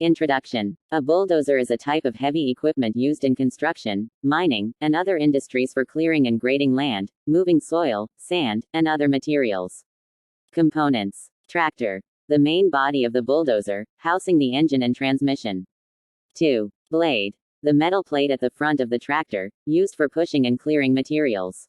Introduction. A bulldozer is a type of heavy equipment used in construction, mining, and other industries for clearing and grading land, moving soil, sand, and other materials. Components. Tractor. The main body of the bulldozer, housing the engine and transmission. 2. Blade. The metal plate at the front of the tractor, used for pushing and clearing materials.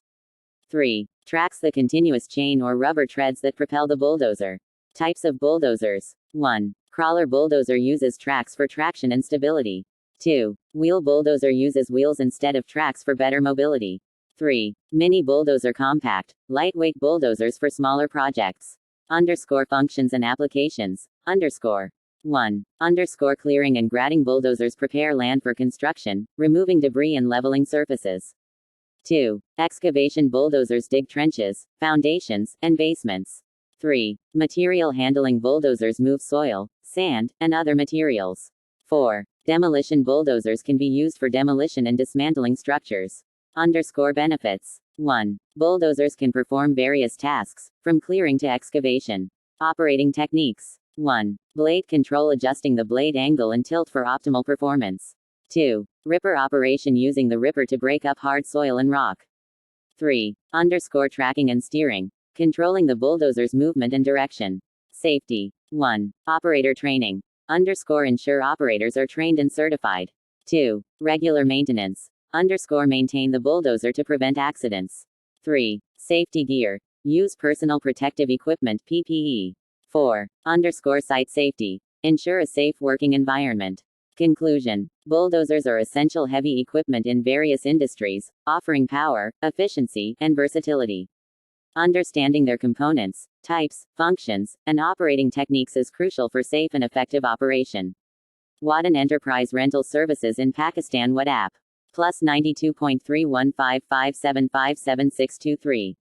3. Tracks. The continuous chain or rubber treads that propel the bulldozer. Types of bulldozers. 1. Crawler bulldozer uses tracks for traction and stability. 2. Wheel bulldozer uses wheels instead of tracks for better mobility. 3. Mini bulldozer compact, lightweight bulldozers for smaller projects. Functions and applications. 1. Clearing and grading bulldozers prepare land for construction, removing debris and leveling surfaces. 2. Excavation bulldozers dig trenches, foundations, and basements. 3. Material handling bulldozers move soil, sand, and other materials. 4. Demolition bulldozers can be used for demolition and dismantling structures. Benefits. 1. Bulldozers can perform various tasks, from clearing to excavation. Operating techniques. 1. Blade control, adjusting the blade angle and tilt for optimal performance. 2. Ripper operation, using the ripper to break up hard soil and rock. 3. Tracking and steering, controlling the bulldozer's movement and direction. Safety. 1. Operator training. Ensure operators are trained and certified. 2. Regular maintenance. Maintain the bulldozer to prevent accidents. 3. Safety gear. Use personal protective equipment (PPE). 4. Site safety. Ensure a safe working environment. Conclusion. Bulldozers are essential heavy equipment in various industries, offering power, efficiency, and versatility. Understanding their components, types, functions, and operating techniques is crucial for safe and effective operation. Wadan Enterprise Rental Services in Pakistan. Wadan. +92.31557577623.